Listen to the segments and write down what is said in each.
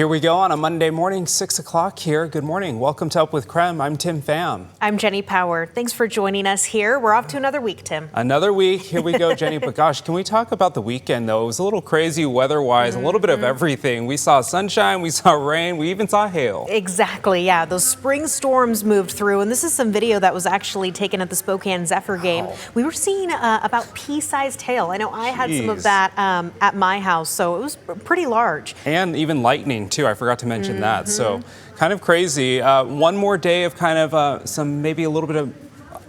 Here we go on a Monday morning, 6 o'clock here. Good morning. Welcome to Up With KREM. I'm Tim Pham. I'm Jenny Power. Thanks for joining us here. We're off to another week, Tim. Another week. Here we go, Jenny. But gosh, can we talk about the weekend, though? It was a little crazy weather-wise, a little bit of everything. We saw sunshine, we saw rain, we even saw hail. Exactly, yeah. Those spring storms moved through, and this is some video that was actually taken at the Spokane Zephyr game. We were seeing about pea-sized hail. I know I had some of that at my house, so it was pretty large. And even lightning, too. I forgot to mention that. So kind of crazy. One more day of kind of maybe a little bit of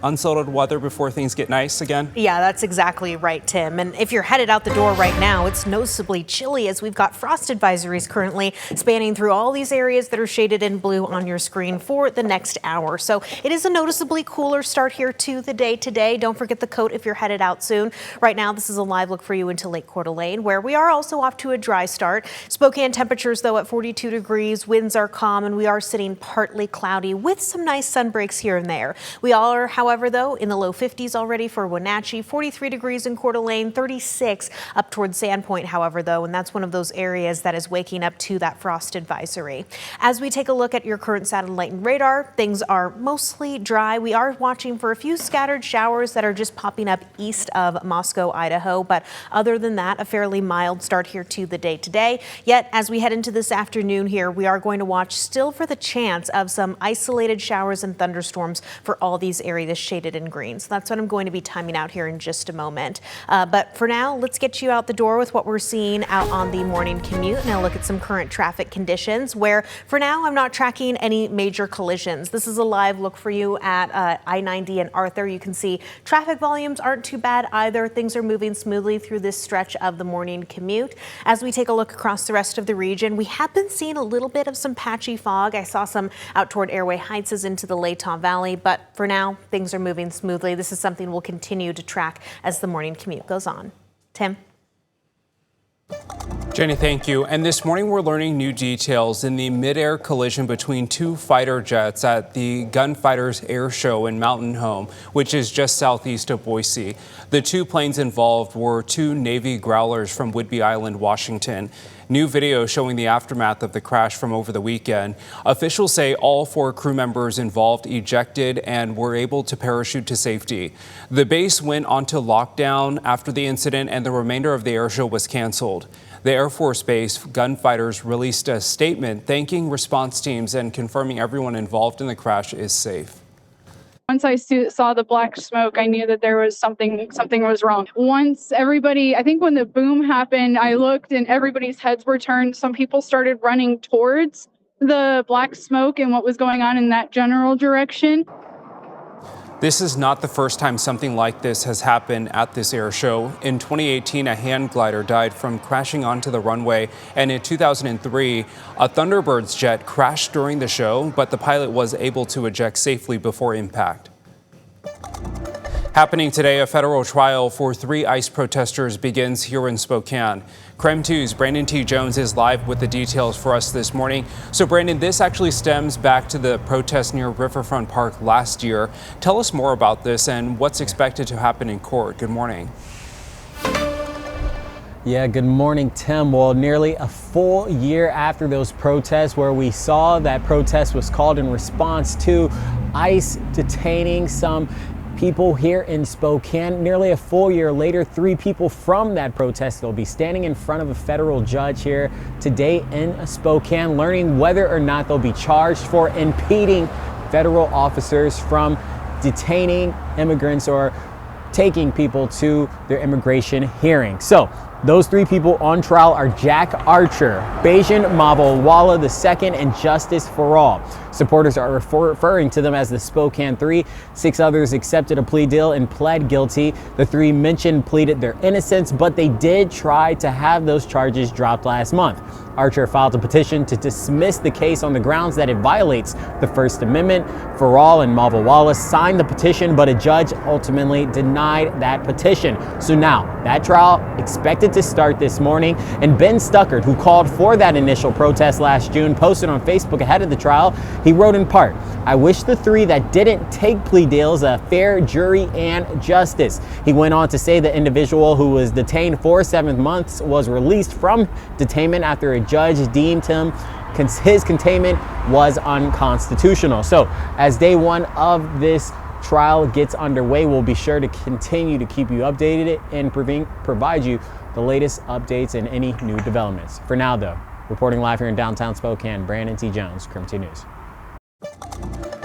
unsettled weather before things get nice again? Yeah, that's exactly right, Tim. And if you're headed out the door right now, it's noticeably chilly as we've got frost advisories currently spanning through all these areas that are shaded in blue on your screen for the next hour. So it is a noticeably cooler start here to the day today. Don't forget the coat if you're headed out soon. Right now, this is a live look for you into Lake Coeur d'Alene, where we are also off to a dry start. Spokane temperatures, though, at 42 degrees. Winds are calm, and we are sitting partly cloudy with some nice sun breaks here and there. We all are, however, though, in the low 50s already for Wenatchee, 43 degrees in Coeur d'Alene, 36 up towards Sandpoint, however, though, and that's one of those areas that is waking up to that frost advisory. As we take a look at your current satellite and radar, things are mostly dry. We are watching for a few scattered showers that are just popping up east of Moscow, Idaho, but other than that, a fairly mild start here to the day today. Yet, as we head into this afternoon here, we are going to watch still for the chance of some isolated showers and thunderstorms for all these areas shaded in green. So that's what I'm going to be timing out here in just a moment. But for now, let's get you out the door with what we're seeing out on the morning commute. Now look at some current traffic conditions where for now I'm not tracking any major collisions. This is a live look for you at I-90 and Arthur. You can see traffic volumes aren't too bad either. Things are moving smoothly through this stretch of the morning commute. As we take a look across the rest of the region, we have been seeing a little bit of some patchy fog. I saw some out toward Airway Heights as into the Latah Valley, but for now, things are moving smoothly. This is something we'll continue to track as the morning commute goes on. Tim? Jenny, thank you. And this morning we're learning new details in the mid-air collision between two fighter jets at the Gunfighters Air Show in Mountain Home, which is just southeast of Boise. The two planes involved were two Navy Growlers from Whidbey Island, Washington. New video showing the aftermath of the crash from over the weekend. Officials say all four crew members involved ejected and were able to parachute to safety. The base went onto lockdown after the incident, and the remainder of the air show was canceled. The Air Force Base gunfighters released a statement thanking response teams and confirming everyone involved in the crash is safe. Once I saw the black smoke, I knew that there was something was wrong. Once everybody, I think when the boom happened, I looked and everybody's heads were turned. Some people started running towards the black smoke and what was going on in that general direction. This is not the first time something like this has happened at this air show. In 2018, a hand glider died from crashing onto the runway, and in 2003, a Thunderbird's jet crashed during the show, but the pilot was able to eject safely before impact. Happening today, a federal trial for 3 ICE protesters begins here in Spokane. KREM 2's Brandon T. Jones is live with the details for us this morning. So Brandon, this actually stems back to the protest near Riverfront Park last year. Tell us more about this and what's expected to happen in court. Good morning. Yeah, good morning, Tim. Well, nearly a full year after those protests, where we saw that protest was called in response to ICE detaining some people here in Spokane. Nearly a full year later, 3 people from that protest will be standing in front of a federal judge here today in Spokane, learning whether or not they'll be charged for impeding federal officers from detaining immigrants or taking people to their immigration hearing. So those 3 people on trial are Jack Archer, Bajan Mawala II, and Justice for All. Supporters are referring to them as the Spokane 3. 6 others accepted a plea deal and pled guilty. The 3 mentioned pleaded their innocence, but they did try to have those charges dropped last month. Archer filed a petition to dismiss the case on the grounds that it violates the First Amendment. For All and Mawala signed the petition, but a judge ultimately denied that petition. So now that trial expected to start this morning, and Ben Stuckert, who called for that initial protest last June, posted on Facebook ahead of the trial. He wrote in part, "I wish the 3 that didn't take plea deals a fair jury and justice." He went on to say the individual who was detained for 7 months was released from detainment after a judge deemed him his containment was unconstitutional. So as day one of this trial gets underway, we'll be sure to continue to keep you updated and provide you the latest updates and any new developments. For now though, reporting live here in downtown Spokane, Brandon T. Jones, KREM 2 News.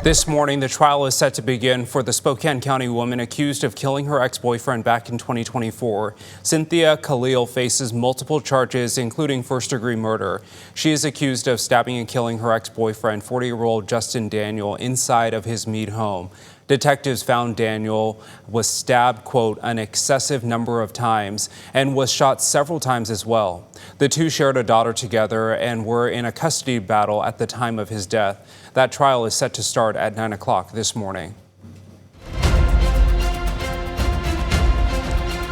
This morning, the trial is set to begin for the Spokane County woman accused of killing her ex-boyfriend back in 2024. Cynthia Khalil faces multiple charges, including first-degree murder. She is accused of stabbing and killing her ex-boyfriend, 40-year-old Justin Daniel, inside of his Meade home. Detectives found Daniel was stabbed, quote, an excessive number of times and was shot several times as well. The two shared a daughter together and were in a custody battle at the time of his death. That trial is set to start at 9 o'clock this morning.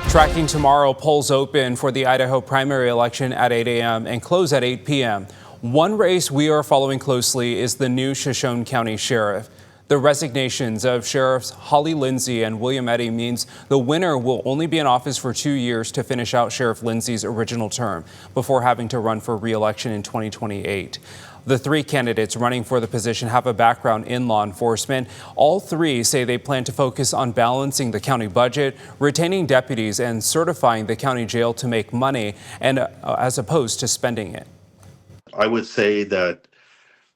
Tracking tomorrow, polls open for the Idaho primary election at 8 a.m. and close at 8 p.m. One race we are following closely is the new Shoshone County Sheriff. The resignations of Sheriffs Holly Lindsay and William Eddy means the winner will only be in office for 2 years to finish out Sheriff Lindsay's original term before having to run for re-election in 2028. The three candidates running for the position have a background in law enforcement. All three say they plan to focus on balancing the county budget, retaining deputies, and certifying the county jail to make money, and as opposed to spending it. I would say that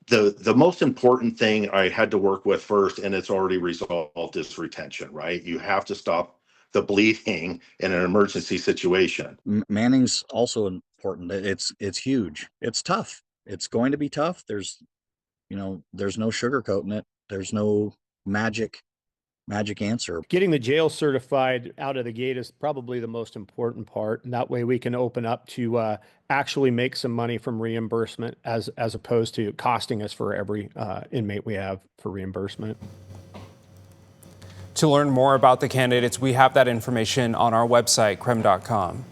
the most important thing I had to work with first, and it's already resolved, is retention, right? You have to stop the bleeding in an emergency situation. Manning's also important. It's huge. It's tough. It's going to be tough. There's no sugarcoating it. There's no magic answer. Getting the jail certified out of the gate is probably the most important part. And that way we can open up to actually make some money from reimbursement as opposed to costing us for every inmate we have for reimbursement. To learn more about the candidates, we have that information on our website, krem.com.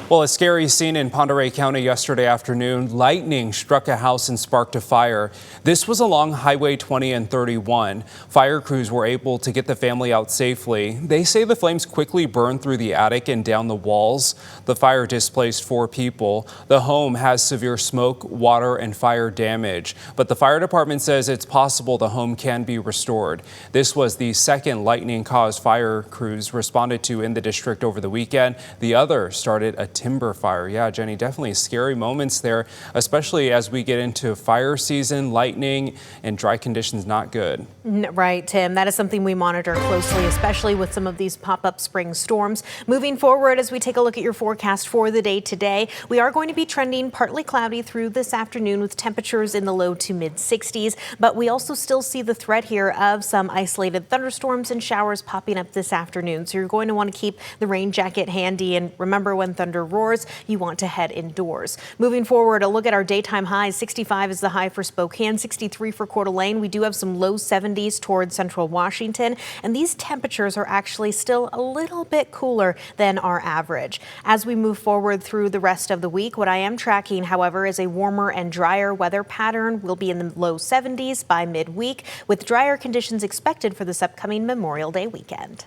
Well, a scary scene in Pend Oreille County yesterday afternoon. Lightning struck a house and sparked a fire. This was along Highway 20 and 31. Fire crews were able to get the family out safely. They say the flames quickly burned through the attic and down the walls. The fire displaced 4 people. The home has severe smoke, water, and fire damage. But the fire department says it's possible the home can be restored. This was the second lightning-caused fire crews responded to in the district over the weekend. The other started a timber fire. Yeah, Jenny, definitely scary moments there, especially as we get into fire season. Lightning and dry conditions not good. Right, Tim. That is something we monitor closely, especially with some of these pop-up spring storms. Moving forward, as we take a look at your forecast for the day today, we are going to be trending partly cloudy through this afternoon with temperatures in the low to mid 60s. But we also still see the threat here of some isolated thunderstorms and showers popping up this afternoon. So you're going to want to keep the rain jacket handy. And remember, when thunder roars, you want to head indoors. Moving forward, a look at our daytime highs. 65 is the high for Spokane, 63 for Coeur d'Alene. We do have some low 70s towards central Washington, and these temperatures are actually still a little bit cooler than our average. As we move forward through the rest of the week, what I am tracking, however, is a warmer and drier weather pattern. We'll be in the low 70s by midweek, with drier conditions expected for this upcoming Memorial Day weekend.